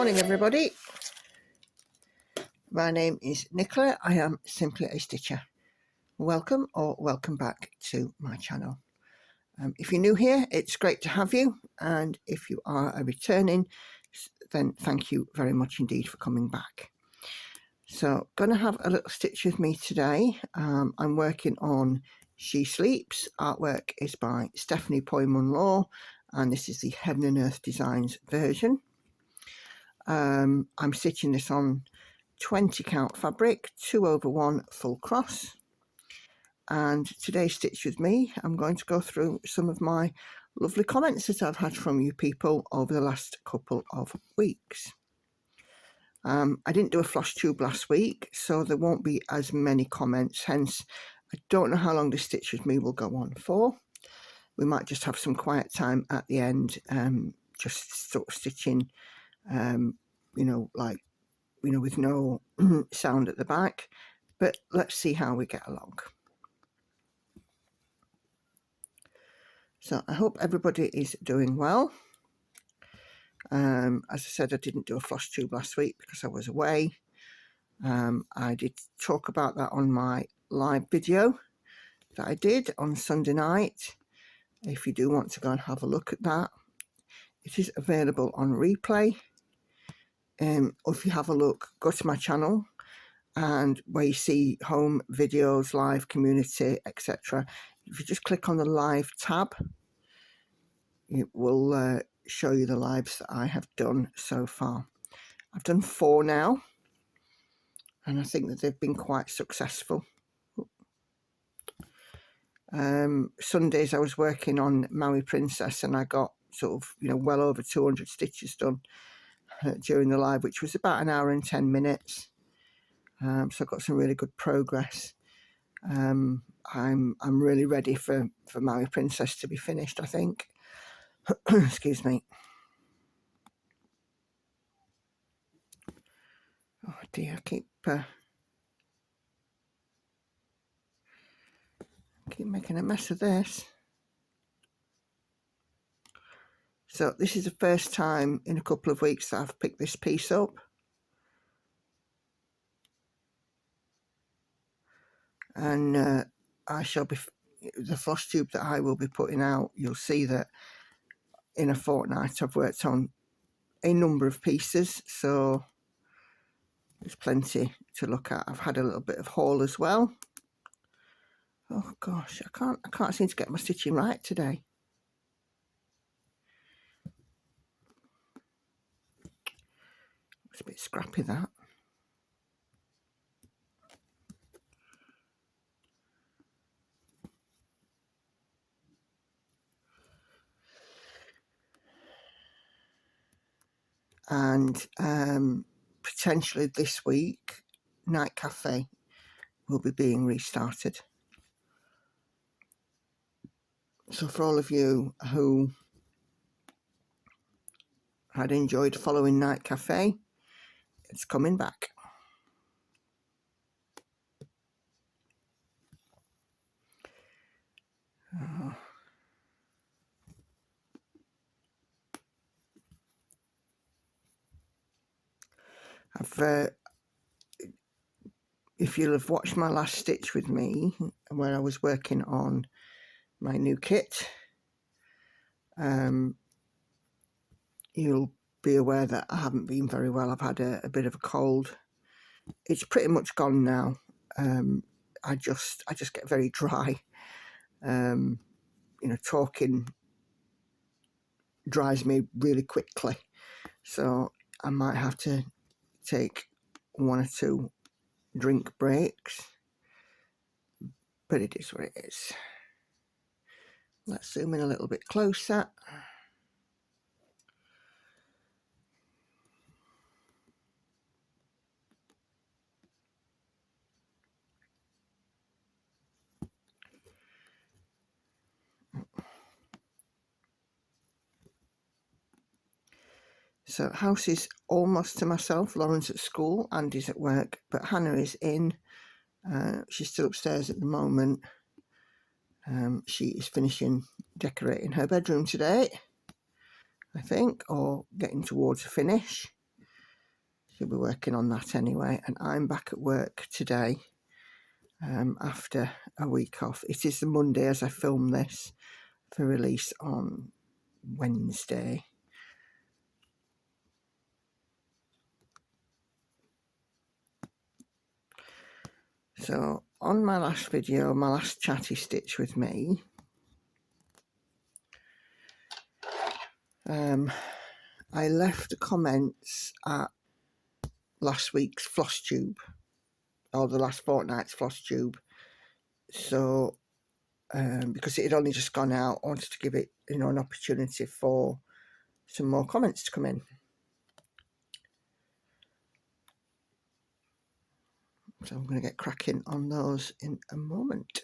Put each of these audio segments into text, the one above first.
morning, everybody. My name is Nicola. I am simply a stitcher. Welcome or welcome back to my channel. If you're new here, it's great to have you, and if you are a returning, then thank you very much indeed for coming back. So, going to have a little stitch with me today. I'm working on She Sleeps. Artwork is by Stephanie Pui-Mun Law, and this is the Heaven and Earth Designs version. I'm stitching this on 20 count fabric, 2/1 full cross. And today's stitch with me, I'm going to go through some of my lovely comments that I've had from you people over the last couple of weeks. I didn't do a floss tube last week, so there won't be as many comments, hence I don't know how long this stitch with me will go on for. We might just have some quiet time at the end, just sort of stitching, with no sound at the back, but let's see how we get along. So I hope everybody is doing well. As I said, I didn't do a floss tube last week because I was away. I did talk about that on my live video that I did on Sunday night. If you do want to go and have a look at that, it is available on replay. Or if you have a look, go to my channel, and where you see home videos, live, community, etc. If you just click on the live tab, it will show you the lives that I have done so far. I've done 4 now, and I think that they've been quite successful. Sundays I was working on Maui Princess, and I got sort of well over 200 stitches done during the live, which was about 1 hour and 10 minutes. So I got some really good progress. I'm really ready for Maui Princess to be finished, I think. Excuse me. Oh dear, I keep making a mess of this. So this is the first time in a couple of weeks that I've picked this piece up. And I shall be, the floss tube that I will be putting out, you'll see that in a fortnight I've worked on a number of pieces, so there's plenty to look at. I've had a little bit of haul as well. Oh gosh, I can't seem to get my stitching right today. It's a bit scrappy, that. And potentially this week, Night Cafe will be being restarted. So for all of you who had enjoyed following Night Cafe, it's coming back. If you'll have watched my last stitch with me, where I was working on my new kit, you'll be aware that I haven't been very well. I've had a bit of a cold. It's pretty much gone now. I just get very dry. Talking dries me really quickly, so I might have to take 1 or 2 drink breaks, but it is what it is. Let's zoom in a little bit closer. So house is almost to myself. Lauren's at school, Andy's at work, but Hannah is in. She's still upstairs at the moment. She is finishing decorating her bedroom today, I think, or getting towards a finish. She'll be working on that anyway, and I'm back at work today after a week off. It is the Monday as I film this for release on Wednesday. So on my last video, my last chatty stitch with me, I left comments at last week's floss tube, or the last fortnight's floss tube. So because it had only just gone out, I wanted to give it, an opportunity for some more comments to come in. So I'm going to get cracking on those in a moment.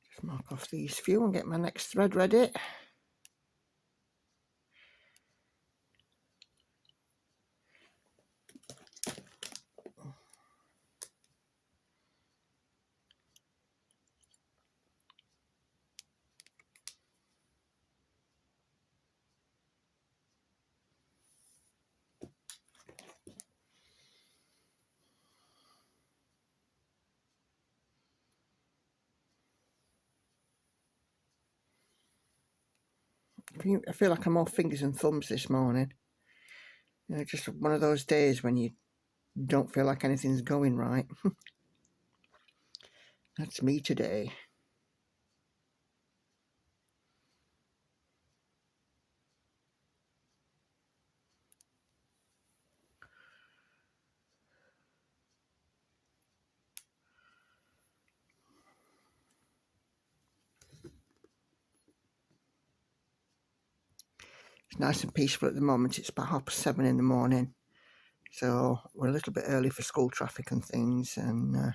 Just mark off these few and get my next thread ready. I feel like I'm all fingers and thumbs this morning. Just one of those days when you don't feel like anything's going right. That's me today. It's nice and peaceful at the moment. It's about 7:30 in the morning. So we're a little bit early for school traffic and things, and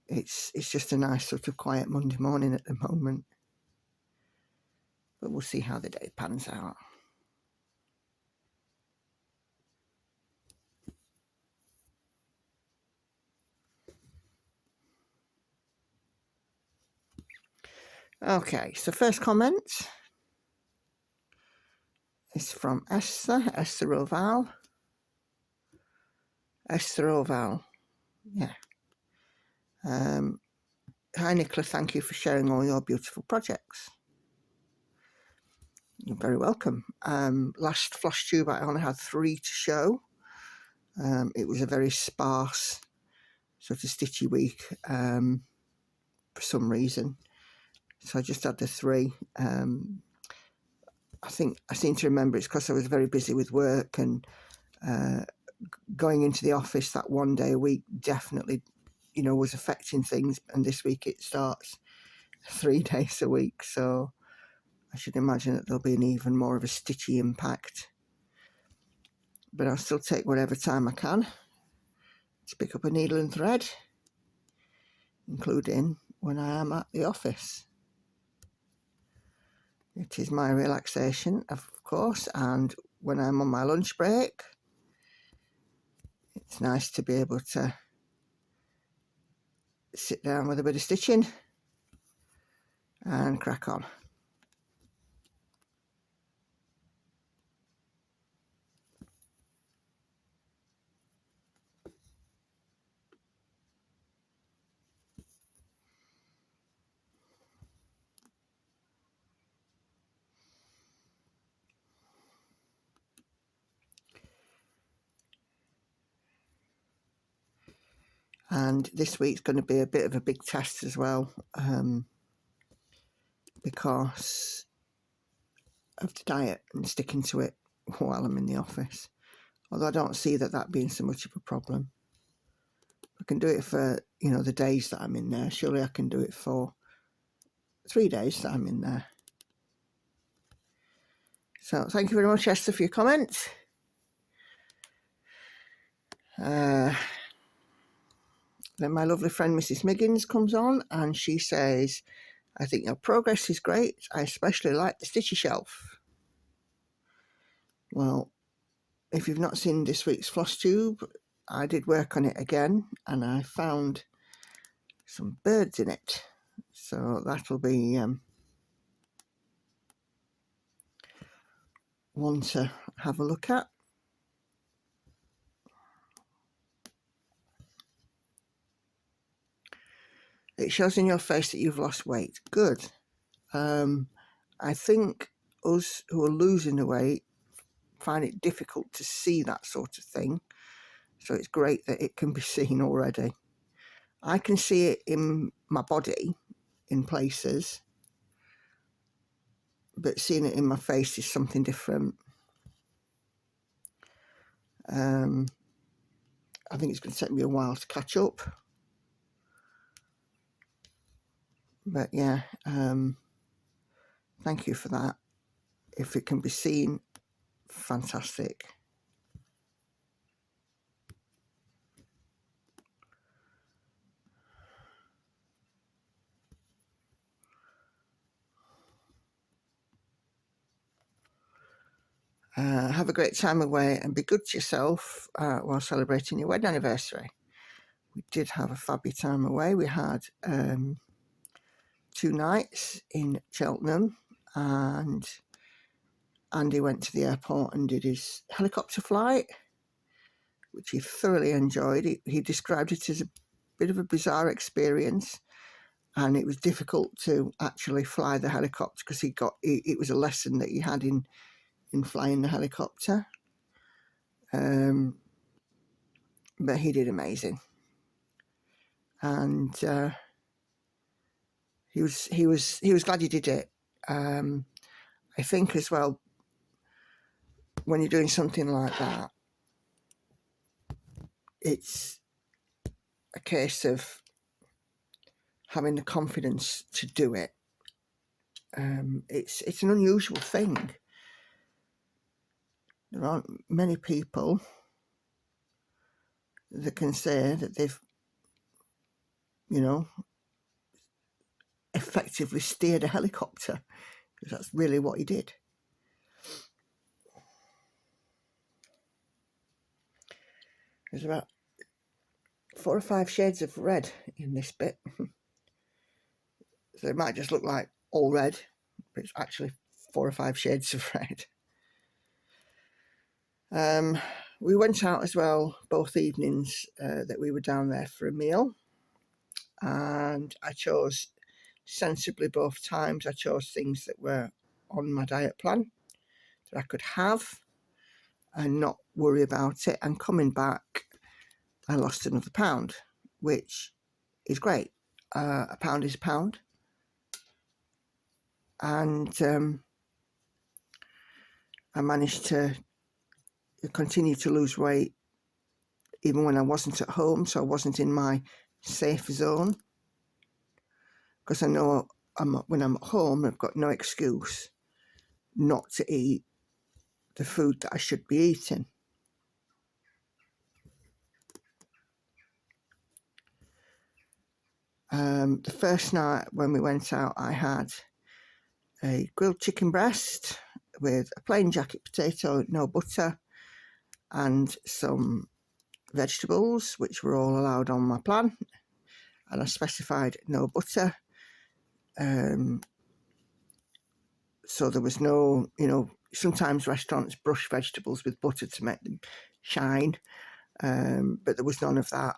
it's just a nice sort of quiet Monday morning at the moment. But we'll see how the day pans out. Okay, so first comment is from Esther Oval. Esther Oval, yeah. Hi Nicola, thank you for sharing all your beautiful projects. You're very welcome. Last floss tube I only had 3 to show. It was a very sparse sort of stitchy week for some reason, so I just had the 3. I seem to remember it's because I was very busy with work, and going into the office that one day a week definitely was affecting things, and this week it starts 3 days a week, so I should imagine that there'll be an even more of a stitchy impact. But I'll still take whatever time I can to pick up a needle and thread, including when I am at the office. It is my relaxation, of course, and when I'm on my lunch break, it's nice to be able to sit down with a bit of stitching and crack on. And this week's going to be a bit of a big test as well, because of the diet and sticking to it while I'm in the office. Although I don't see that being so much of a problem. I can do it for, the days that I'm in there. Surely I can do it for 3 days that I'm in there. So thank you very much, Esther, for your comments. Then my lovely friend Mrs. Miggins comes on and she says, I think your progress is great. I especially like the stitchy shelf. Well, if you've not seen this week's floss tube, I did work on it again and I found some birds in it. So that'll be one to have a look at. It shows in your face that you've lost weight. Good. I think us who are losing the weight find it difficult to see that sort of thing. So it's great that it can be seen already. I can see it in my body in places, but seeing it in my face is something different. I think it's going to take me a while to catch up. But yeah, thank you for that. If it can be seen, fantastic. Have a great time away and be good to yourself while celebrating your wedding anniversary. We did have a fabulous time away. We had 2 nights in Cheltenham, and Andy went to the airport and did his helicopter flight, which he thoroughly enjoyed. He described it as a bit of a bizarre experience, and it was difficult to actually fly the helicopter because it was a lesson that he had in flying the helicopter. But he did amazing, and he was glad he did it. I think as well, when you're doing something like that, it's a case of having the confidence to do it. It's an unusual thing. There aren't many people that can say that they've, effectively steered a helicopter, because that's really what he did. There's about 4 or 5 shades of red in this bit. So it might just look like all red, but it's actually 4 or 5 shades of red. We went out as well both evenings that we were down there for a meal, and I chose sensibly both times. I chose things that were on my diet plan that I could have and not worry about it. And coming back, I lost another pound, which is great. A pound is a pound. And I managed to continue to lose weight even when I wasn't at home, so I wasn't in my safe zone, because I know when I'm at home, I've got no excuse not to eat the food that I should be eating. The first night when we went out, I had a grilled chicken breast with a plain jacket potato, no butter, and some vegetables, which were all allowed on my plan, and I specified no butter. So there was no, sometimes restaurants brush vegetables with butter to make them shine, but there was none of that.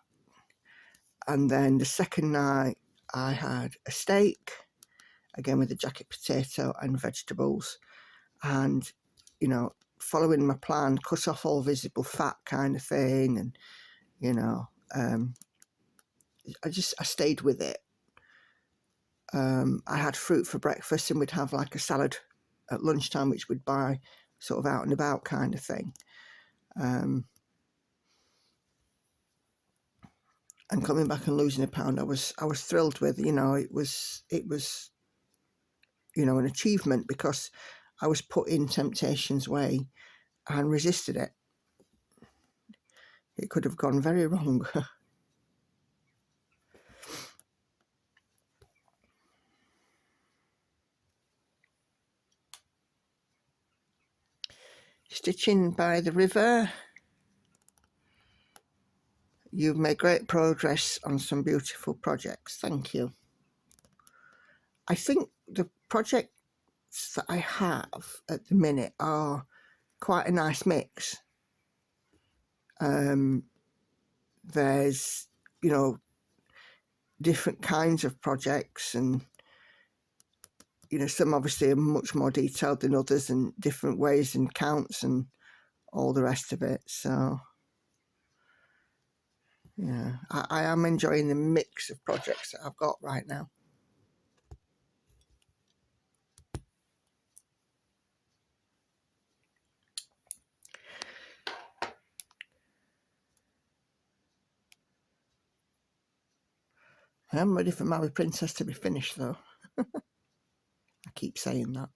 And then the second night I had a steak, again with a jacket potato and vegetables, and, following my plan, cut off all visible fat kind of thing, and, I stayed with it. I had fruit for breakfast, and we'd have like a salad at lunchtime, which we'd buy sort of out and about kind of thing. And coming back and losing a pound, I was thrilled with. It was an achievement, because I was put in temptation's way and resisted it. It could have gone very wrong. Stitching by the river. You've made great progress on some beautiful projects. Thank you. I think the projects that I have at the minute are quite a nice mix. There's, you know, different kinds of projects, and you know, some obviously are much more detailed than others, and different ways and counts and all the rest of it. So yeah, I am enjoying the mix of projects that I've got right now. I am ready for Mary Princess to be finished, though. I keep saying that.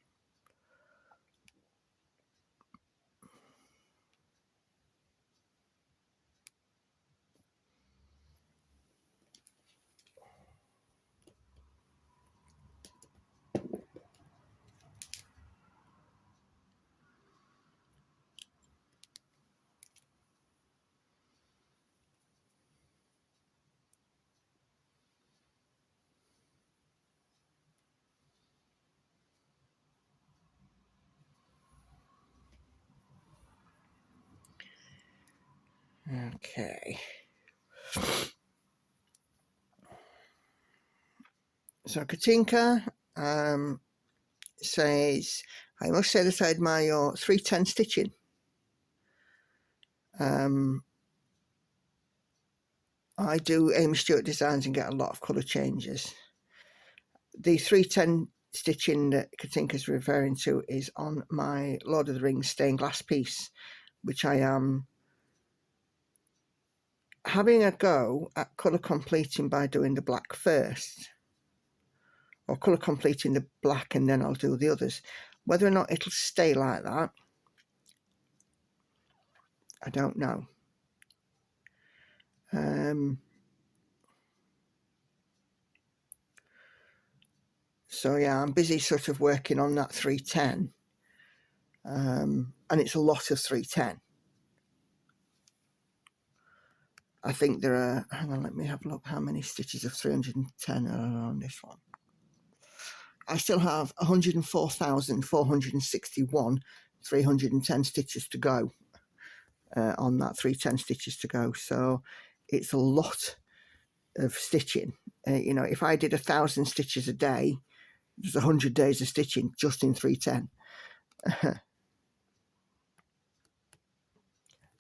Okay. So Katinka says, I must say that I admire your 310 stitching. I do Amy Stewart designs and get a lot of colour changes. The 310 stitching that Katinka's referring to is on my Lord of the Rings stained glass piece, which I am having a go at colour completing by doing the black first, or colour completing the black and then I'll do the others. Whether or not it'll stay like that, I don't know. So yeah, I'm busy sort of working on that 310, and it's a lot of 310. I think there are, hang on, let me have a look how many stitches of 310 are on this one. I still have 104,461 310 stitches to go on that 310 stitches to go. So it's a lot of stitching. You know, if I did 1,000 stitches a day, there's 100 days of stitching just in 310.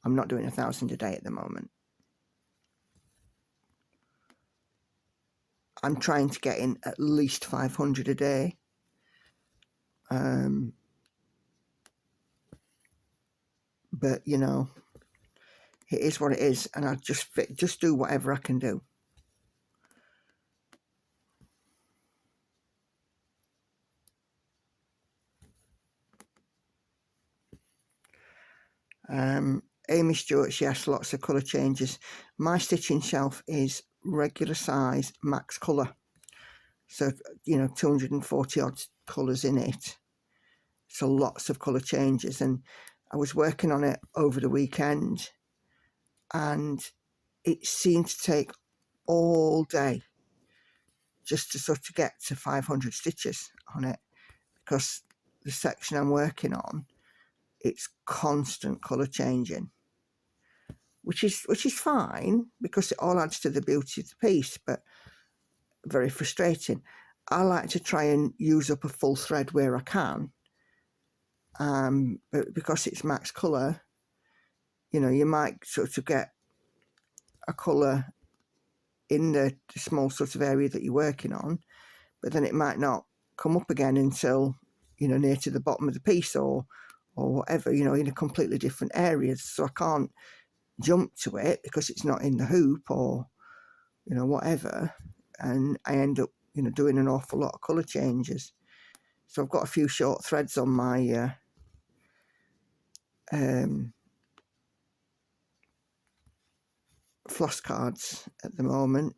I'm not doing 1,000 a day at the moment. I'm trying to get in at least 500 a day. But you know, it is what it is, and I just do whatever I can do. Amy Stewart, yes, lots of colour changes. My stitching shelf is regular size, max colour. So, you know, 240 odd colours in it. So lots of colour changes. And I was working on it over the weekend, and it seemed to take all day just to sort of get to 500 stitches on it, because the section I'm working on, it's constant colour changing, which is fine because it all adds to the beauty of the piece, but very frustrating. I like to try and use up a full thread where I can, but because it's max colour, you know, you might sort of get a colour in the small sort of area that you're working on, but then it might not come up again until, you know, near to the bottom of the piece or whatever, you know, in a completely different area. So I can't jump to it because it's not in the hoop or, you know, whatever, and I end up, you know, doing an awful lot of colour changes. So I've got a few short threads on my floss cards at the moment.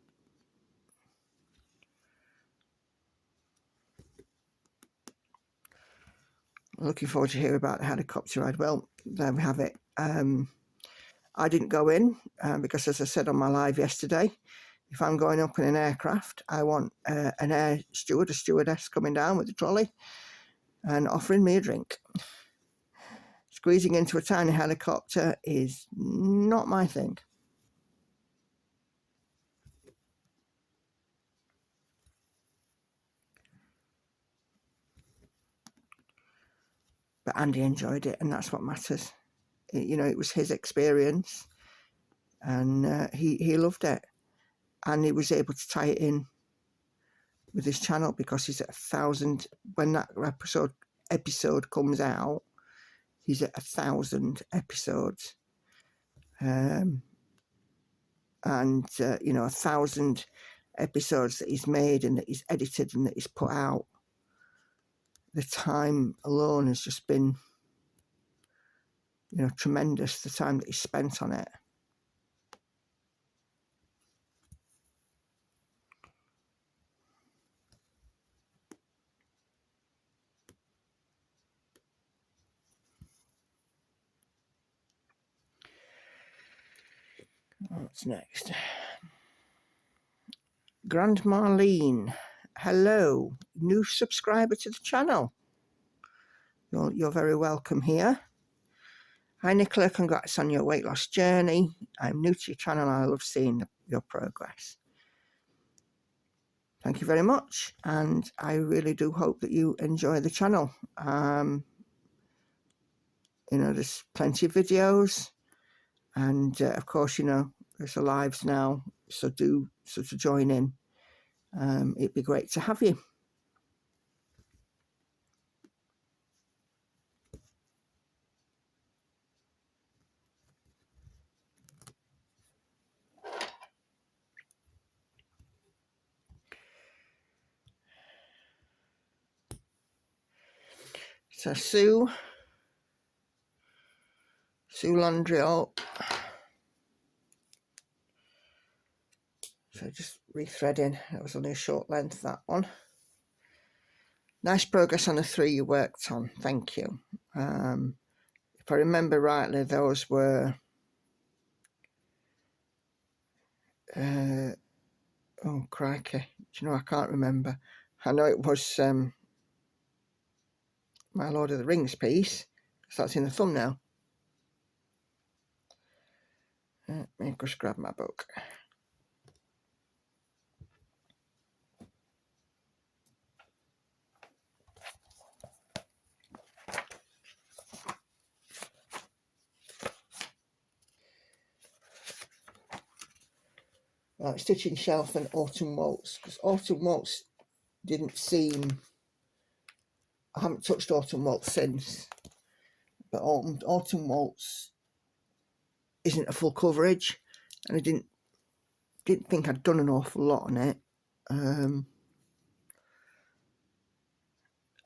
Looking forward to hear about the helicopter ride. Well, there we have it. I didn't go in because, as I said on my live yesterday, If I'm going up in an aircraft, I want an air steward, a stewardess coming down with a trolley and offering me a drink. Squeezing into a tiny helicopter is not my thing. But Andy enjoyed it, and that's what matters. It was his experience, and he loved it. And he was able to tie it in with his channel because he's at 1,000. When that episode comes out, he's at 1,000 episodes. And 1,000 episodes that he's made and that he's edited and that he's put out. The time alone has just been, tremendous, the time that he spent on it. What's next? Grand Marlene, hello, new subscriber to the channel. You're very welcome here. Hi Nicola, congrats on your weight loss journey. I'm new to your channel and I love seeing your progress. Thank you very much, and I really do hope that you enjoy the channel. There's plenty of videos, and of course, there's the lives now, so to join in. It'd be great to have you. So Sue Laundry up. So just rethreading. That was only a short length, that one. Nice progress on the 3 you worked on. Thank you. If I remember rightly, those were oh crikey. Do I can't remember. I know it was my Lord of the Rings piece, because that's in the thumbnail. Let me just grab my book. Stitching Shelf and Autumn Waltz, because Autumn Waltz didn't seem... I haven't touched Autumn Waltz since, but Autumn Waltz isn't a full coverage, and I didn't think I'd done an awful lot on it.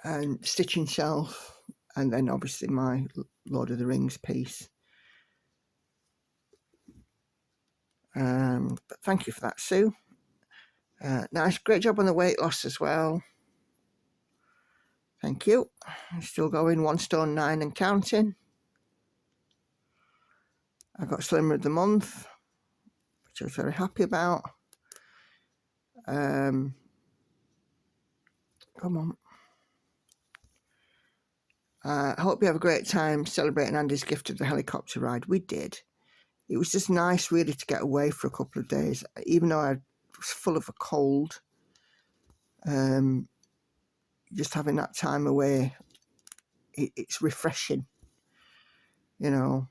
And Stitching Shelf, and then obviously my Lord of the Rings piece. But thank you for that, Sue. Nice, great job on the weight loss as well. Thank you. Still going, 1 stone 9 and counting. I got slimmer of the month, which I was very happy about. Come on. I hope you have a great time celebrating Andy's gift of the helicopter ride. We did. It was just nice, really, to get away for a couple of days, even though I was full of a cold. Just having that time away, it's refreshing, because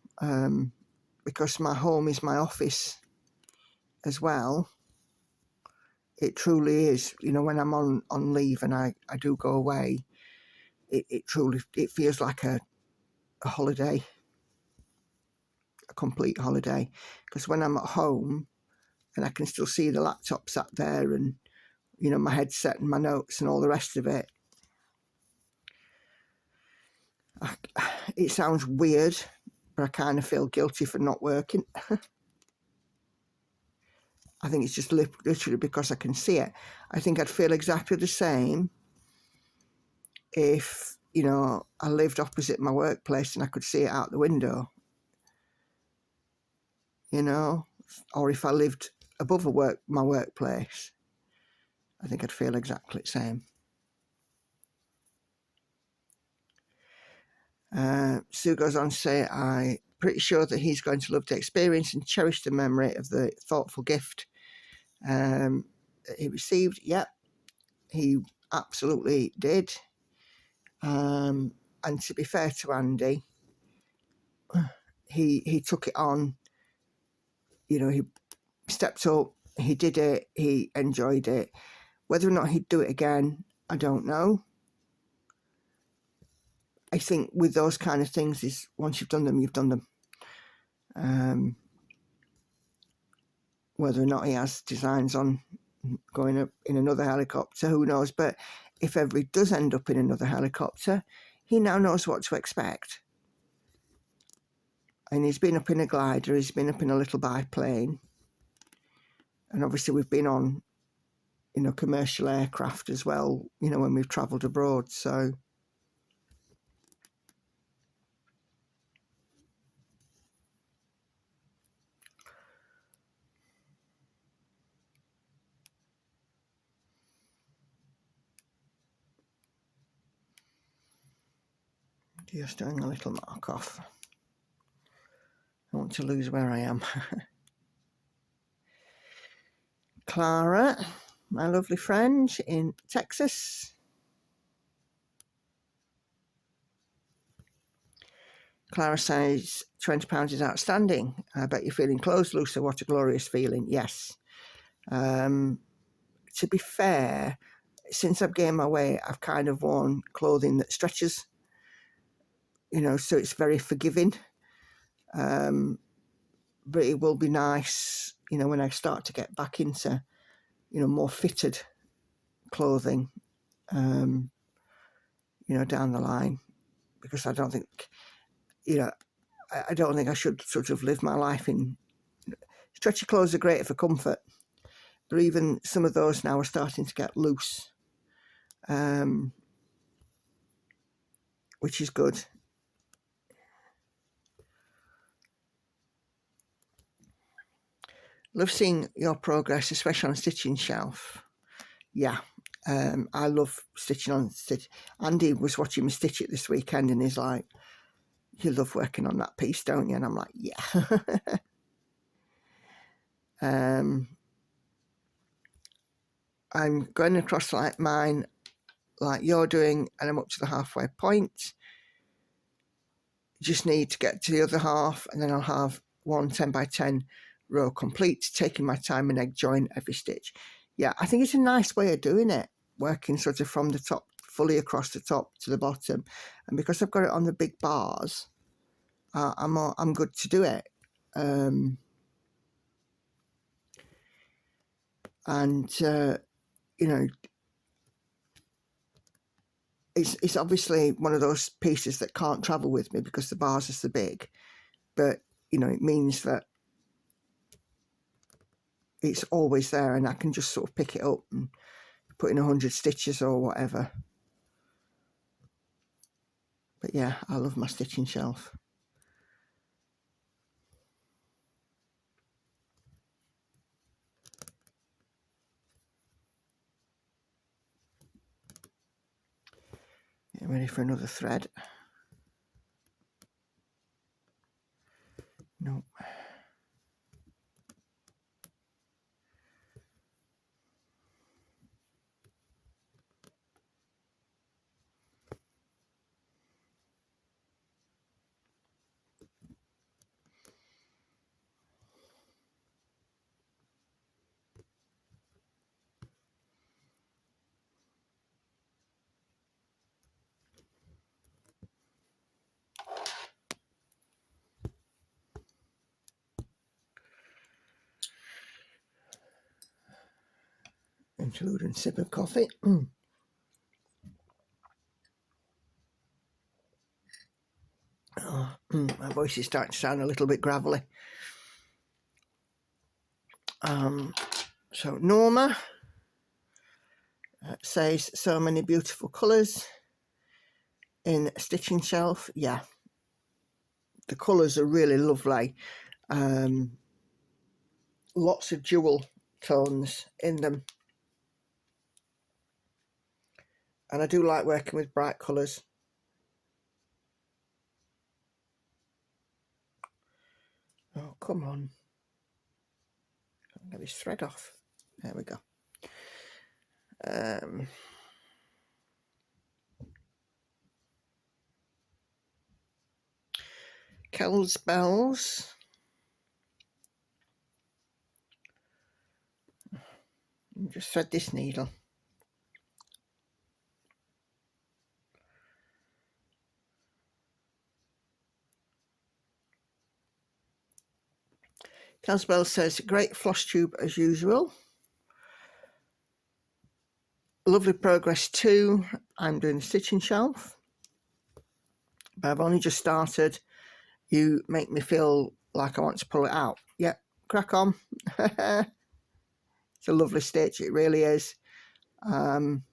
my home is my office as well. It truly is. When I'm on leave and I do go away, it truly feels like a holiday, a complete holiday. Because when I'm at home and I can still see the laptop sat there and my headset and my notes and all the rest of it, it sounds weird, but I kind of feel guilty for not working. I think it's just literally because I can see it. I think I'd feel exactly the same if, I lived opposite my workplace and I could see it out the window, or if I lived above my workplace, I think I'd feel exactly the same. Sue goes on to say, I'm pretty sure that he's going to love the experience and cherish the memory of the thoughtful gift he received. Yep, he absolutely did. And to be fair to Andy, he took it on. You know, he stepped up, he did it, he enjoyed it. Whether or not he'd do it again, I don't know. I think with those kind of things is once you've done them, you've done them. Whether or not he has designs on going up in another helicopter, who knows? But if ever he does end up in another helicopter, he now knows what to expect. And he's been up in a glider, he's been up in a little biplane. And obviously we've been on, you know, commercial aircraft as well, you know, when we've travelled abroad. So just doing a little mark off. I want to lose where I am. Clara, my lovely friend in Texas. Clara says, £20 is outstanding. I bet you're feeling clothes looser. What a glorious feeling. Yes. To be fair, since I've gained my weight, I've kind of worn clothing that stretches, you know, so it's very forgiving. But it will be nice, you know, when I start to get back into, you know, more fitted clothing, you know, down the line, because I don't think, you know, I don't think I should sort of live my life in. Stretchy clothes are great for comfort, but even some of those now are starting to get loose, which is good. Love seeing your progress, especially on stitching shelf. Yeah, I love stitching on stitch. Andy was watching me stitch it this weekend and he's like, you love working on that piece, don't you? And I'm like, yeah. I'm going across like mine, like you're doing, and I'm up to the halfway point. Just need to get to the other half, and then I'll have one 10 by 10 row complete, taking my time and egg join every stitch. Yeah, I think it's a nice way of doing it, working sort of from the top, fully across the top to the bottom. And because I've got it on the big bars, I'm good to do it. You know, it's obviously one of those pieces that can't travel with me because the bars are so big, but you know, it means that it's always there and I can just sort of pick it up and put in 100 stitches or whatever. But yeah, I love my stitching shelf. Getting ready for another thread. Nope. Including a sip of coffee. My voice is starting to sound a little bit gravelly. So Norma says, so many beautiful colours in stitching shelf. Yeah, the colours are really lovely. lots of jewel tones in them. And I do like working with bright colours. Oh, come on. Get this thread off. There we go. Kel's Bells. Just thread this needle. Kel's Bells says, great floss tube as usual. Lovely progress too. I'm doing the stitching shelf, but I've only just started. You make me feel like I want to pull it out. Yep, crack on. It's a lovely stitch, it really is. And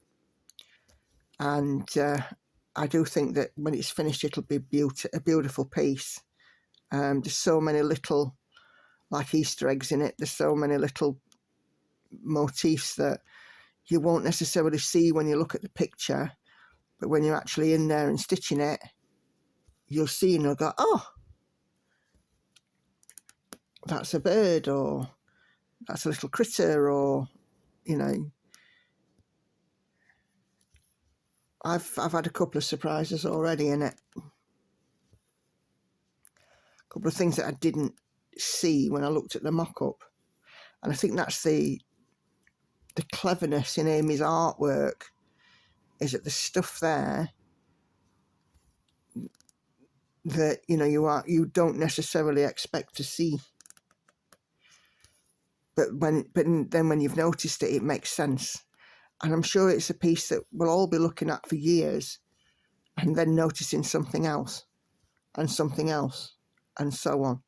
I do think that when it's finished, it'll be a beautiful piece. There's so many little, like Easter eggs in it. There's so many little motifs that you won't necessarily see when you look at the picture, but when you're actually in there and stitching it, you'll see and you'll go, oh, that's a bird, or that's a little critter, or, you know, I've had a couple of surprises already in it. A couple of things that I didn't see when I looked at the mock-up. And I think that's the cleverness in Amy's artwork, is that the stuff there that, you know, you don't necessarily expect to see. But then when you've noticed it, it makes sense. And I'm sure it's a piece that we'll all be looking at for years and then noticing something else and something else and so on.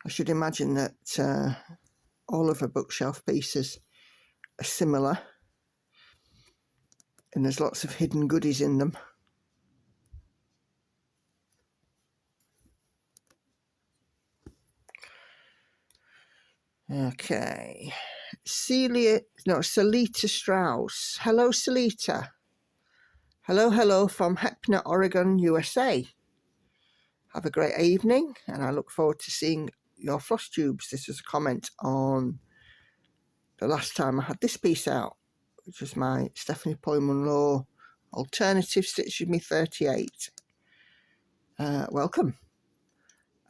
I should imagine that all of her bookshelf pieces are similar, and there's lots of hidden goodies in them. Okay. Salita Strauss. Hello, Salita. Hello from Hepner, Oregon, USA. Have a great evening, and I look forward to seeing your floss tubes. This is a comment on the last time I had this piece out, which was my Stephanie Pui-Mun Law Alternative Stitch with Me 38. Welcome.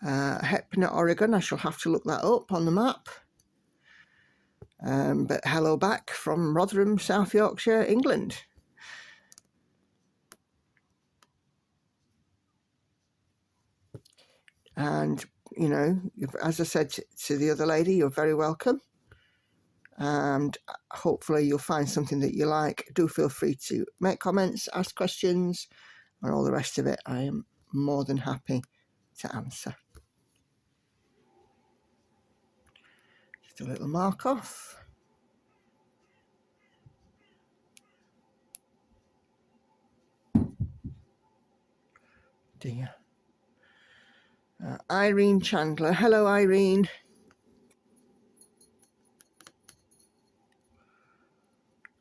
Hepner, Oregon. I shall have to look that up on the map. But hello back from Rotherham, South Yorkshire, England. And, you know, as I said to the other lady, you're very welcome. And hopefully you'll find something that you like. Do feel free to make comments, ask questions, and all the rest of it. I am more than happy to answer. Just a little mark off. Dear. Irene Chandler. Hello, Irene.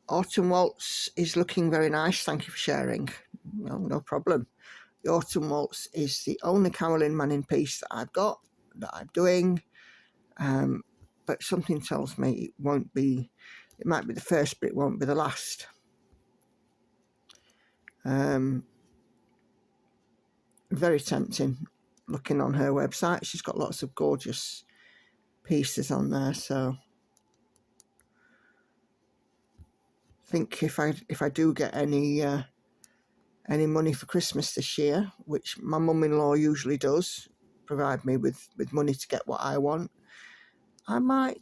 Autumn Waltz is looking very nice. Thank you for sharing. No problem. The Autumn Waltz is the only Carolyn Manning piece that I've got, that I'm doing. But something tells me it won't be, it might be the first, but it won't be the last. Very tempting looking on her website. She's got lots of gorgeous pieces on there, so I think if I do get any money for Christmas this year, which my mum-in-law usually does, provide me with money to get what I want, I might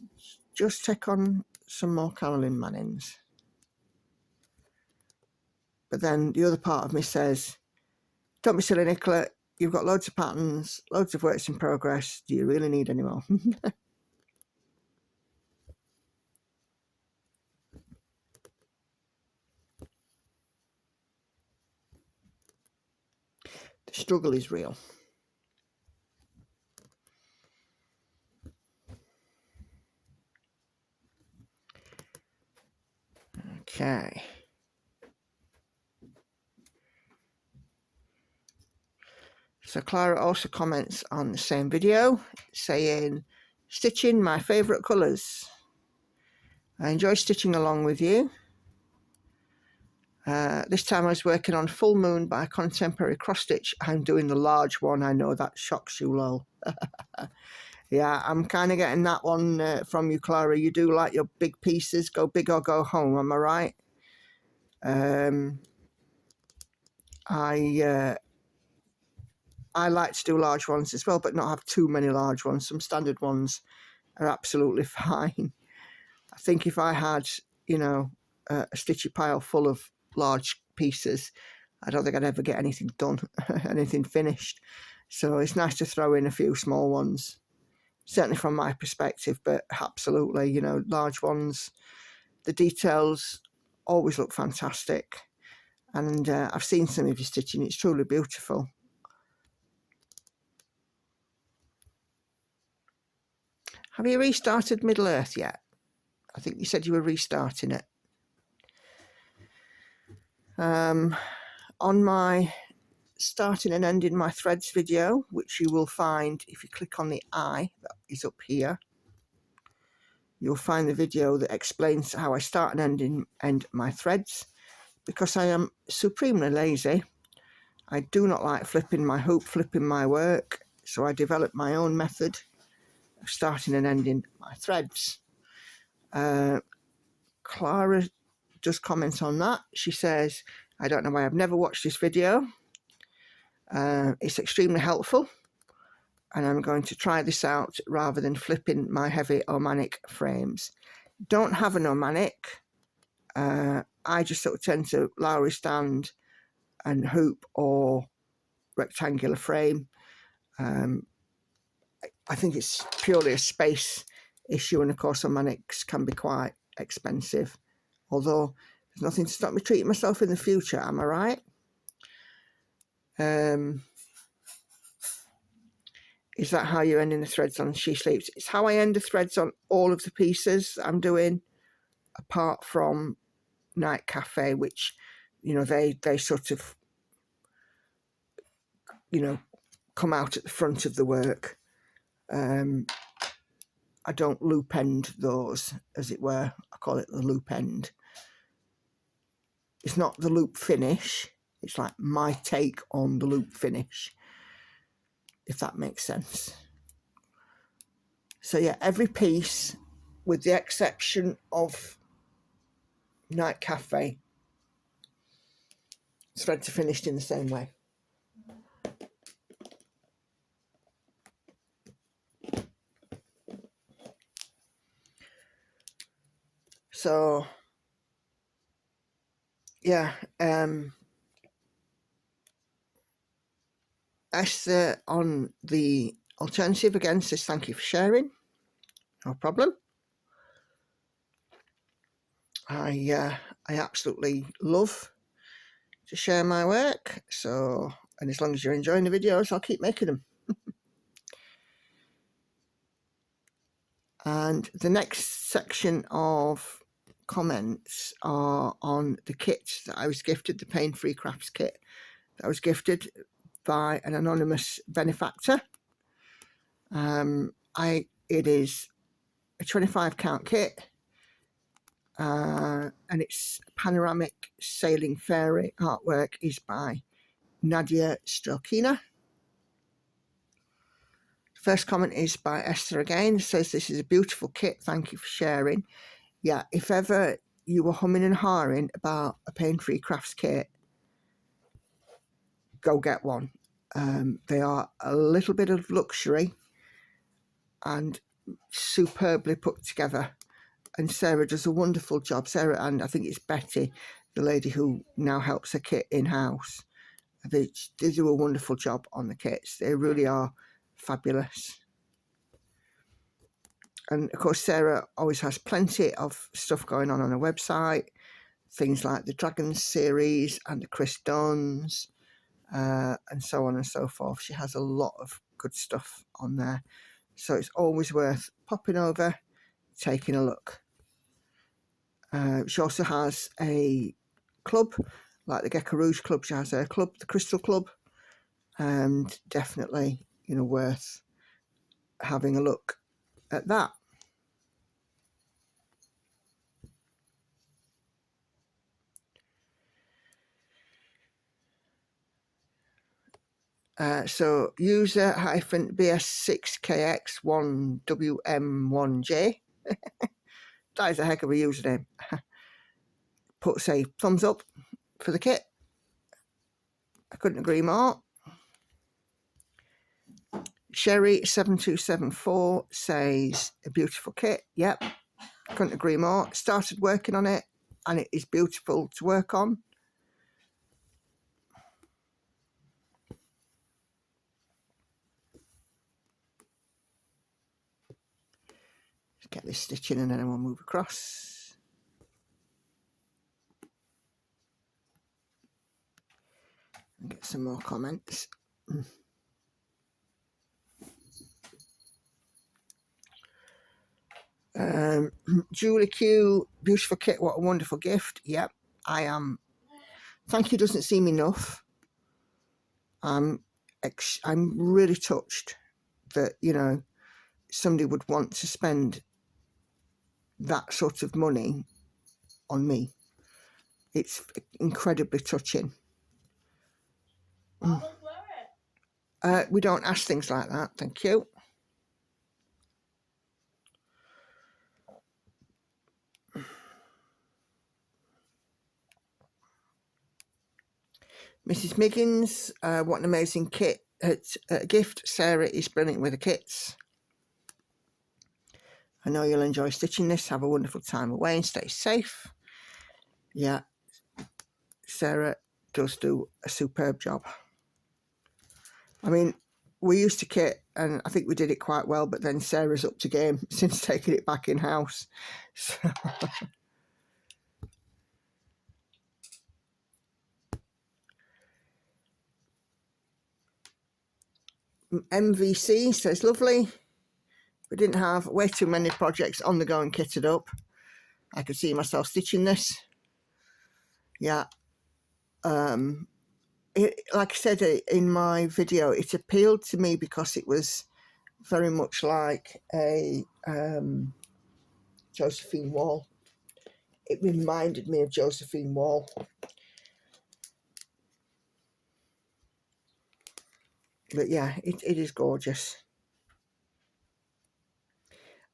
just take on some more Carolyn Mannings. But then the other part of me says, don't be silly, Nicola, you've got loads of patterns, loads of works in progress, do you really need any more? The struggle is real. Okay. So Clara also comments on the same video saying, stitching my favourite colours. I enjoy stitching along with you. This time I was working on Full Moon by Contemporary Cross Stitch. I'm doing the large one. I know that shocks you, lol. Yeah, I'm kind of getting that one from you, Clara. You do like your big pieces. Go big or go home, am I right? I like to do large ones as well, but not have too many large ones. Some standard ones are absolutely fine. I think if I had, you know, a stitchy pile full of large pieces, I don't think I'd ever get anything done, anything finished. So it's nice to throw in a few small ones, certainly from my perspective, but absolutely, you know, large ones, the details always look fantastic. And I've seen some of your stitching, it's truly beautiful. Have you restarted Middle Earth yet? I think you said you were restarting it. On my starting and ending my threads video, which you will find if you click on the eye that is up here, you'll find the video that explains how I start and end my threads. Because I am supremely lazy, I do not like flipping my hoop, flipping my work, so I developed my own method of starting and ending my threads. Clara does comment on that. She says, I don't know why I've never watched this video. It's extremely helpful, and I'm going to try this out rather than flipping my heavy Omanic frames. Don't have an Omanic. I just sort of tend to Lowry stand and hoop or rectangular frame. I think it's purely a space issue, and of course Omanics can be quite expensive, although there's nothing to stop me treating myself in the future, am I right? Is that how you're ending the threads on She Sleeps? It's how I end the threads on all of the pieces I'm doing, apart from Night Cafe, which, you know, they sort of, you know, come out at the front of the work. I don't loop end those, as it were. I call it the loop end. It's not the loop finish. It's like my take on the loop finish, if that makes sense. So yeah, every piece, with the exception of Night Cafe, threads are finished in the same way. So yeah, Esther on the alternative again says thank you for sharing. No problem. I absolutely love to share my work, so, and as long as you're enjoying the videos, I'll keep making them. And the next section of comments are on the kit that I was gifted, the Pain Free Crafts kit that I was gifted by an anonymous benefactor. It is a 25 count kit, and it's panoramic sailing fairy. Artwork is by Nadia Strokina. First comment is by Esther again. It says, this is a beautiful kit, thank you for sharing. Yeah, if ever you were humming and hawing about a Pain Free Crafts kit, go get one. They are a little bit of luxury and superbly put together. And Sarah does a wonderful job. Sarah, and I think it's Betty, the lady who now helps her kit in-house. They do a wonderful job on the kits. They really are fabulous. And of course, Sarah always has plenty of stuff going on her website. Things like the Dragons series and the Chris Duns and so on and so forth. She has a lot of good stuff on there, so it's always worth popping over, taking a look. She also has a club, like the Gecko Rouge Club. She has her club, the Crystal Club, and definitely, you know, worth having a look at that. So user -BS6KX1WM1J. That is a heck of a username. Puts a thumbs up for the kit. I couldn't agree more. Sherry7274 says a beautiful kit. Yep, couldn't agree more. Started working on it and it is beautiful to work on. Let's get this stitching and then we'll move across. And get some more comments. Julie Q, beautiful kit, what a wonderful gift. Yep, I am. Thank you doesn't seem enough. I'm really touched that, you know, somebody would want to spend that sort of money on me. It's incredibly touching. We don't ask things like that, thank you. Mrs. Miggins, what an amazing kit. It's a gift. Sarah is brilliant with the kits. I know you'll enjoy stitching this. Have a wonderful time away and stay safe. Yeah, Sarah does do a superb job. I mean, we used to kit and I think we did it quite well, but then Sarah's up to game since taking it back in-house. So MVC says, lovely. We didn't have way too many projects on the go and kitted up. I could see myself stitching this. Yeah. Like I said in my video, it appealed to me because it was very much like a Josephine Wall. It reminded me of Josephine Wall. But yeah, it is gorgeous.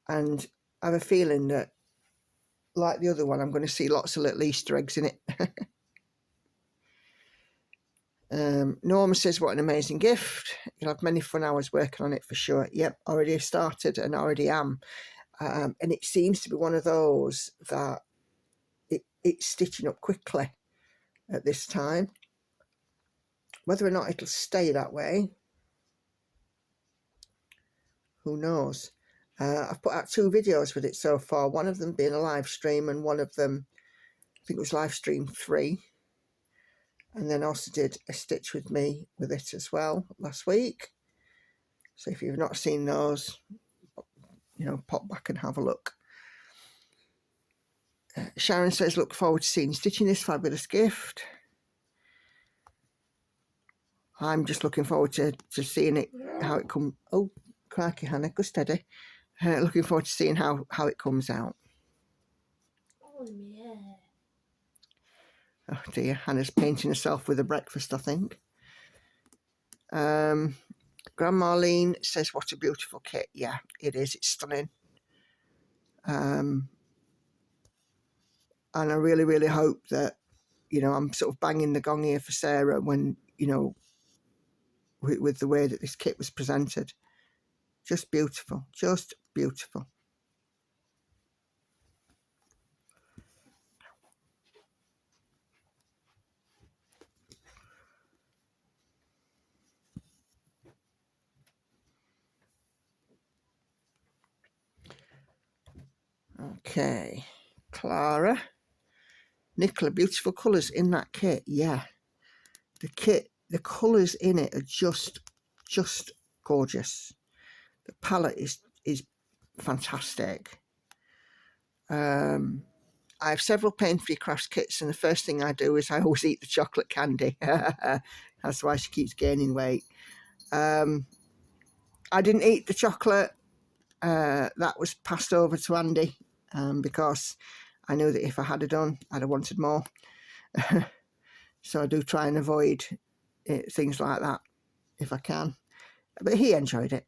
And I have a feeling that, like the other one, I'm going to see lots of little Easter eggs in it. Norma says, what an amazing gift. You'll have many fun hours working on it for sure. Yep, already started and already am. And it seems to be one of those that it's stitching up quickly at this time. Whether or not it'll stay that way, who knows. I've put out 2 videos with it so far, one of them being a live stream and one of them, I think it was live stream 3. And then also did a stitch with me with it as well last week. So if you've not seen those, you know, pop back and have a look. Sharon says, look forward to seeing stitching this fabulous gift. I'm just looking forward to seeing it, how it comes. Oh, crikey, Hannah, go steady. Looking forward to seeing how it comes out. Oh, yeah. Oh dear, Hannah's painting herself with a breakfast, I think. Grandma Marlene says, what a beautiful kit. Yeah, it is. It's stunning. And I really, really hope that, you know, I'm sort of banging the gong here for Sarah when, you know, with the way that this kit was presented. Just beautiful. Just beautiful. Okay, Clara. Nicola, beautiful colours in that kit. Yeah, the kit the colours in it are just gorgeous. The palette is fantastic. I have several pain-free crafts kits, and the first thing I do is I always eat the chocolate candy. That's why she keeps gaining weight. I didn't eat the chocolate. That was passed over to Andy because I knew that if I had done, I'd have wanted more. So I do try and avoid things like that if I can. But he enjoyed it.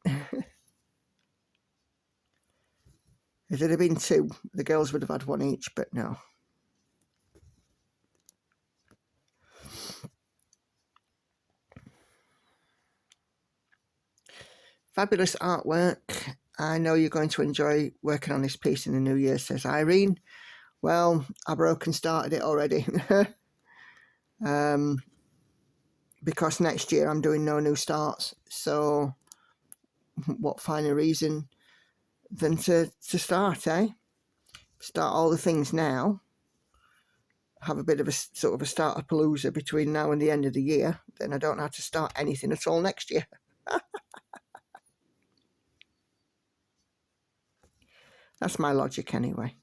If there'd have been two, the girls would have had one each, but no. Fabulous artwork. I know you're going to enjoy working on this piece in the new year, says Irene. Well, I broke and started it already. Because next year I'm doing no new starts. So what finer reason than to start, eh? Start all the things now. Have a bit of a sort of a starter-palooza between now and the end of the year. Then I don't have to start anything at all next year. That's my logic anyway.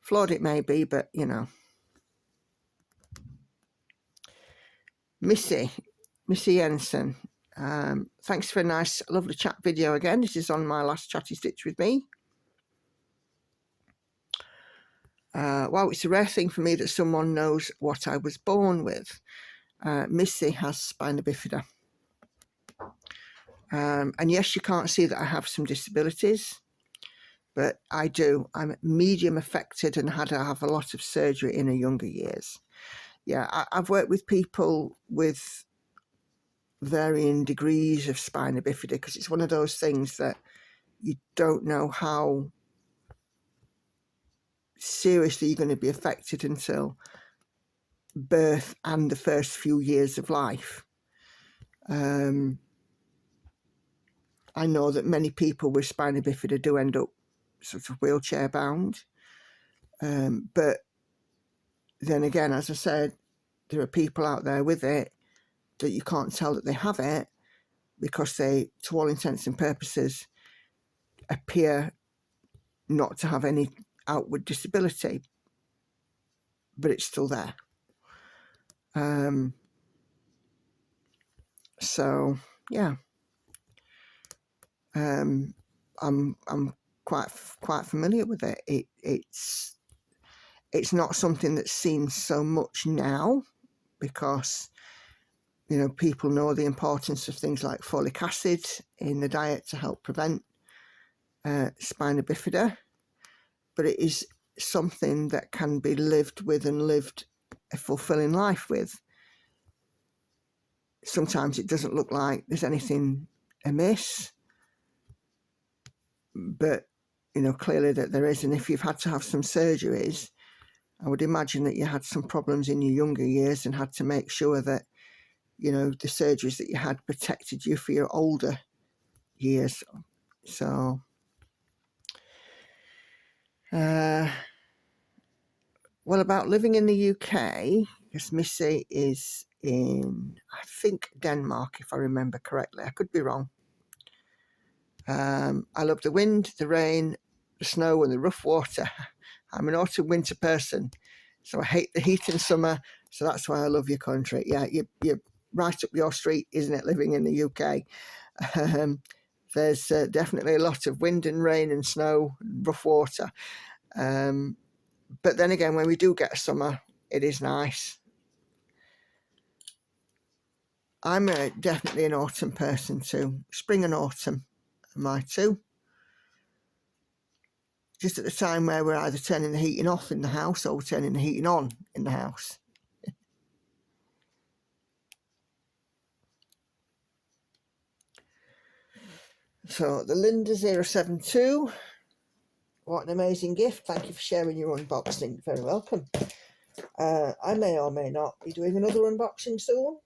Flawed it may be, but you know. Missy Jensen, thanks for a nice, lovely chat video again. This is on my last Chatty Stitch with me. Wow, it's a rare thing for me that someone knows what I was born with. Missy has spina bifida. And yes, you can't see that I have some disabilities, but I do. I'm medium affected and had to have a lot of surgery in her younger years. Yeah, I've worked with people with varying degrees of spina bifida because it's one of those things that you don't know how seriously you're going to be affected until birth and the first few years of life. I know that many people with spina bifida do end up sort of wheelchair bound. But then again, as I said, there are people out there with it that you can't tell that they have it because they, to all intents and purposes, appear not to have any outward disability, but it's still there. So yeah, I'm quite familiar with it. It's not something that's seen so much now because, you know, people know the importance of things like folic acid in the diet to help prevent spina bifida, but it is something that can be lived with and lived a fulfilling life with. Sometimes it doesn't look like there's anything amiss, but, you know, clearly that there is. And if you've had to have some surgeries, I would imagine that you had some problems in your younger years and had to make sure that, you know, the surgeries that you had protected you for your older years. So, well, about living in the UK, because Missy is in, I think, Denmark, if I remember correctly. I could be wrong. I love the wind, the rain, the snow and the rough water. I'm an autumn-winter person, so I hate the heat in summer, so that's why I love your country. Yeah, you're right up your street, isn't it, living in the UK? There's definitely a lot of wind and rain and snow and rough water. But then again, when we do get a summer, it is nice. I'm definitely an autumn person too. Spring and autumn am I too. Just at the time where we're either turning the heating off in the house or we're turning the heating on in the house. So the Linda 072, what an amazing gift. Thank you for sharing your unboxing. You're very welcome. I may or may not be doing another unboxing soon,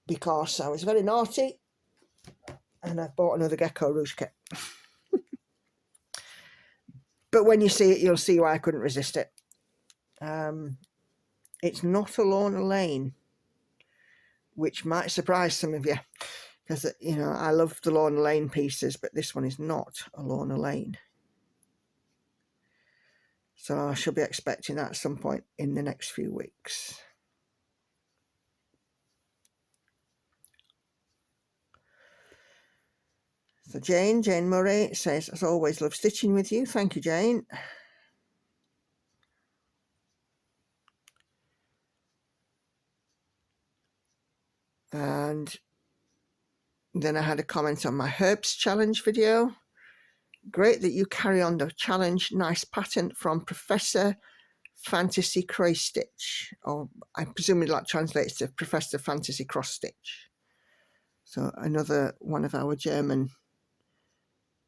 because I was very naughty and I bought another gecko rouge kit. But when you see it, you'll see why I couldn't resist it. It's not a Lorna Lane, which might surprise some of you, because, you know, I love the Lorna Lane pieces, but this one is not a Lorna Lane. So I shall be expecting that at some point in the next few weeks. So Jane Murray says, as always, love stitching with you. Thank you, Jane. And then I had a comment on my herbs challenge video. Great that you carry on the challenge. Nice pattern from Professor Fantasy Cross Stitch, or I presume that translates to Professor Fantasy Cross Stitch. So another one of our German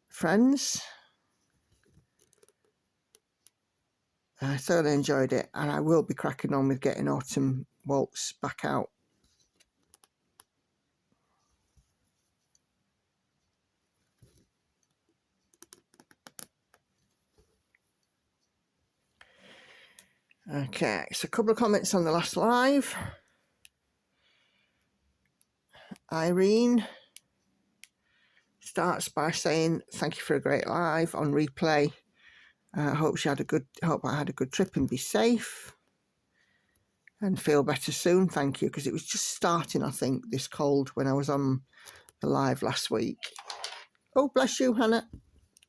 friends. I thoroughly enjoyed it, and I will be cracking on with getting Autumn Waltz back out. Okay, so a couple of comments on the last live. Irene starts by saying, thank you for a great live on replay. Hope I had a good trip and be safe and feel better soon. Thank you, because it was just starting, I think, this cold when I was on the live last week. Oh, bless you, Hannah.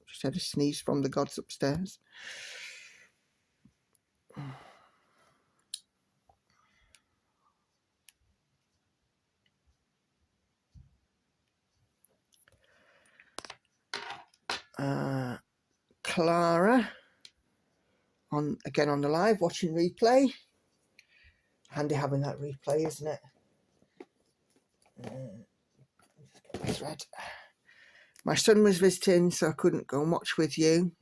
Just had a sneeze from the gods upstairs. Clara, again on the live, watching replay. Handy having that replay, isn't it? Just get my thread. My son was visiting, so I couldn't go and watch with you.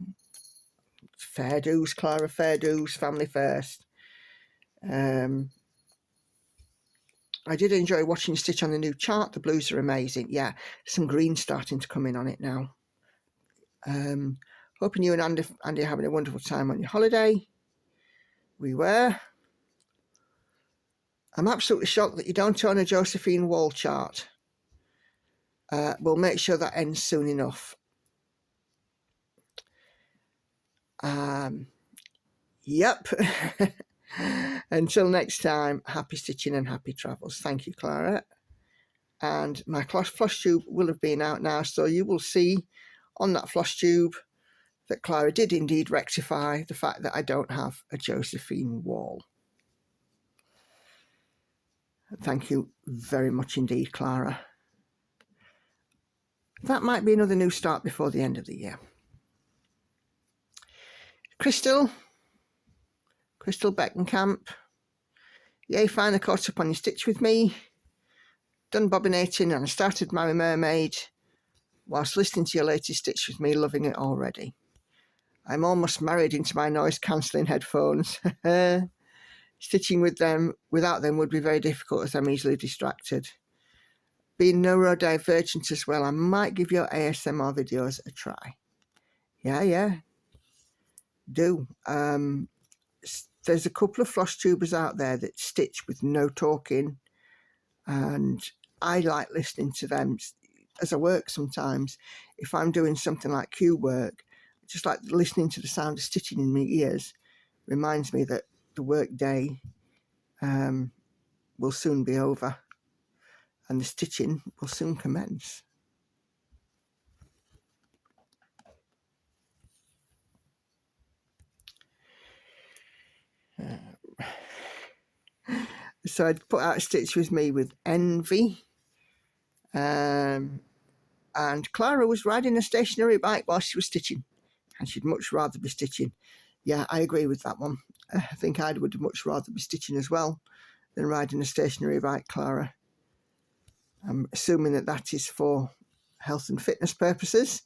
Fair dues, Clara, fair dues, family first. I did enjoy watching Stitch on the new chart. The blues are amazing. Yeah, some green starting to come in on it now. Hoping you and Andy are having a wonderful time on your holiday. We were. I'm absolutely shocked that you don't own a Josephine wall chart. We'll make sure that ends soon enough. Yep. Until next time, happy stitching and happy travels. Thank you, Clara. And my floss tube will have been out now, so you will see on that floss tube that Clara did indeed rectify the fact that I don't have a Josephine wall. Thank you very much indeed, Clara. That might be another new start before the end of the year. Crystal Beckenkamp. Yay, finally caught up on your stitch with me. Done bobbinating and I started My Mermaid whilst listening to your latest stitch with me, loving it already. I'm almost married into my noise cancelling headphones. Stitching without them would be very difficult as I'm easily distracted. Being neurodivergent as well, I might give your ASMR videos a try. Yeah. Do. There's a couple of floss tubers out there that stitch with no talking, and I like listening to them as I work sometimes. If I'm doing something like queue work, just like listening to the sound of stitching in my ears reminds me that the work day will soon be over and the stitching will soon commence. So I'd put out a stitch with me with Envy, and Clara was riding a stationary bike while she was stitching, and she'd much rather be stitching. Yeah, I agree with that one. I think I would much rather be stitching as well than riding a stationary bike, Clara. I'm assuming that is for health and fitness purposes.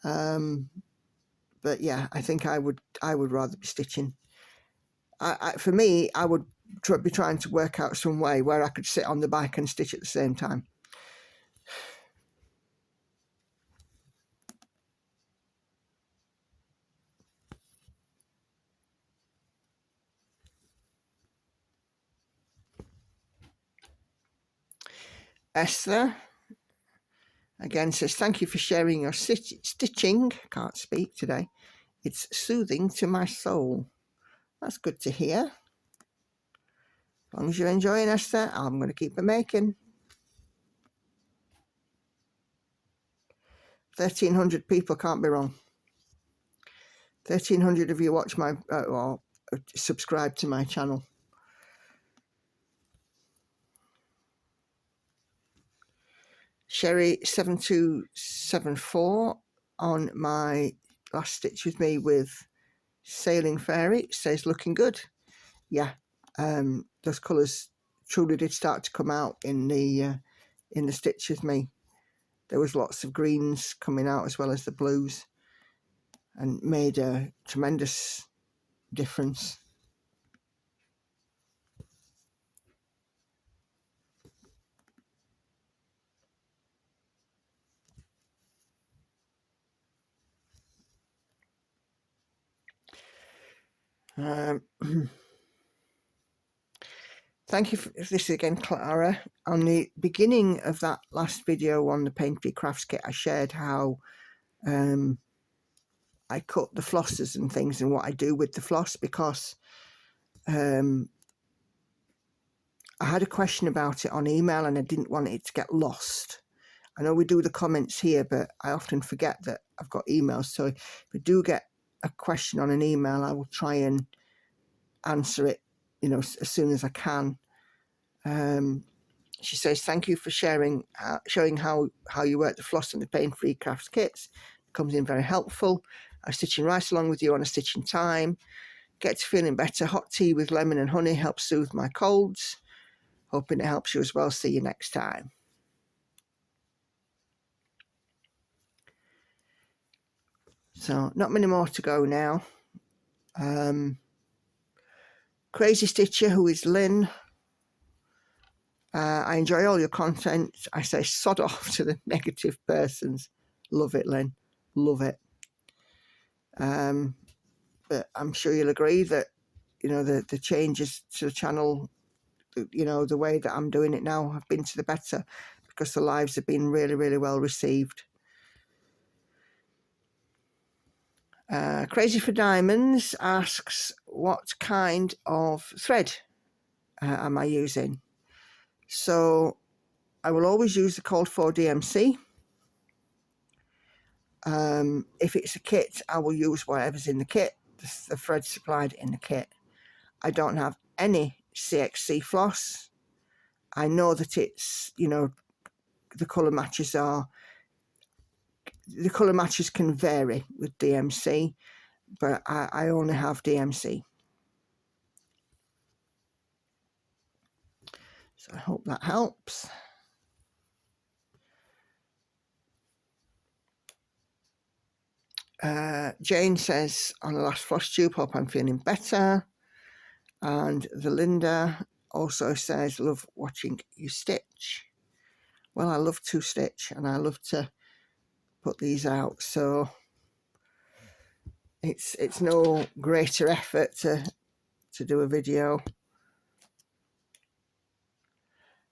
But yeah, I think I would rather be stitching. For me, I would be trying to work out some way where I could sit on the bike and stitch at the same time. Esther again says, thank you for sharing your stitching. Can't speak today. It's soothing to my soul. That's good to hear. As long as you're enjoying, Esther, I'm going to keep it making. 1,300 people can't be wrong. 1,300 of you watch my or subscribe to my channel. Sherry 7274 on my last stitch with me with Sailing Fairy says looking good. Yeah, those colours truly did start to come out in the stitch with me. There was lots of greens coming out as well as the blues, and made a tremendous difference. Thank you for this again, Clara. On the beginning of that last video on the Paint-Free Crafts Kit, I shared how I cut the flosses and things and what I do with the floss, because I had a question about it on email and I didn't want it to get lost. I know we do the comments here, but I often forget that I've got emails. So if I do get a question on an email, I will try and answer it, as soon as I can. She says, thank you for showing how you work the floss and the Paint-Free Crafts kits. It comes in very helpful. I'm stitching right along with you on a stitching time. Get to feeling better. Hot tea with lemon and honey helps soothe my colds. Hoping it helps you as well. See you next time. So not many more to go now. Crazy Stitcher, who is Lynn. I enjoy all your content. I say sod off to the negative persons. Love it, Lynn. Love it. But I'm sure you'll agree that, the changes to the channel, the way that I'm doing it now have been to the better, because the lives have been really, really well received. Crazy for Diamonds asks, what kind of thread am I using? So I will always use the called for DMC. If it's a kit, I will use whatever's in the kit, the thread supplied in the kit. I don't have any CXC floss. I know that it's, the colour matches can vary with DMC, but I only have DMC. So I hope that helps. Jane says, on the last floss tube, hope I'm feeling better. And the Linda also says, love watching you stitch. Well, I love to stitch and I love to put these out, so it's no greater effort to do a video.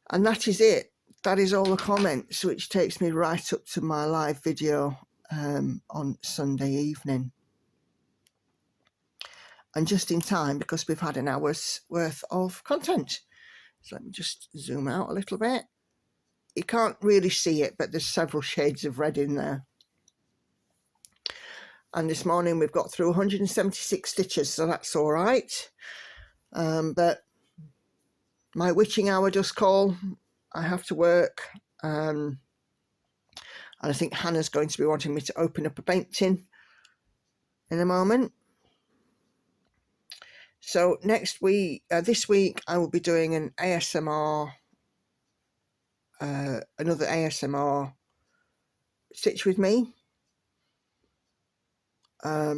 And that is it. That is all the comments, which takes me right up to my live video on Sunday evening. And just in time, because we've had an hour's worth of content. So let me just zoom out a little bit. You can't really see it, but there's several shades of red in there. And this morning we've got through 176 stitches, so that's all right. But my witching hour does call. I have to work. And I think Hannah's going to be wanting me to open up a paint tin in a moment. So this week, I will be doing an ASMR, another ASMR stitch with me,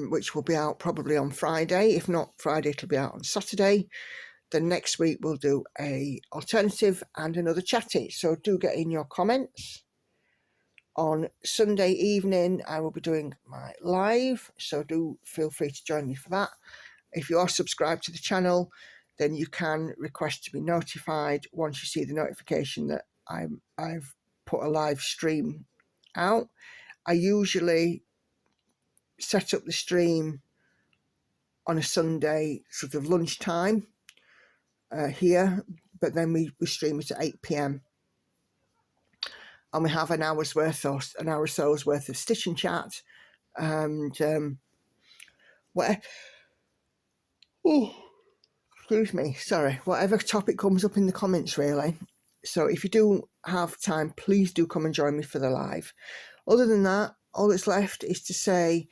which will be out probably on Friday. If not Friday, it'll be out on Saturday. Then next week we'll do a alternative and another chatty. So do get in your comments. On Sunday evening, I will be doing my live, so do feel free to join me for that. If you are subscribed to the channel, then you can request to be notified once you see the notification that I've put a live stream out. I usually set up the stream on a Sunday sort of lunchtime here, but then we stream it at 8 p.m. and we have an hour or so's worth of stitch and chat, and whatever topic comes up in the comments, really. So if you do have time, please do come and join me for the live. Other than that, all that's left is to say,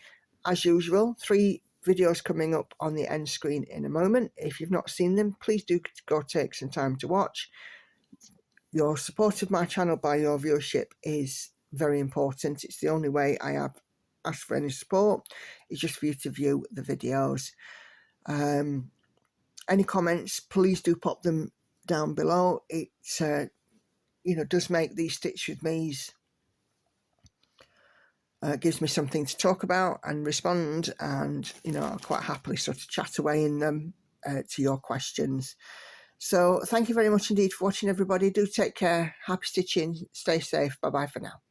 as usual, 3 videos coming up on the end screen in a moment. If you've not seen them, please do go take some time to watch. Your support of my channel by your viewership is very important. It's the only way I have asked for any support, is just for you to view the videos. Any comments, please do pop them down below. It does make these Stitch With Me's, gives me something to talk about and respond, and I'll quite happily sort of chat away in them to your questions. So thank you very much indeed for watching, everybody. Do take care. Happy stitching. Stay safe. Bye bye for now.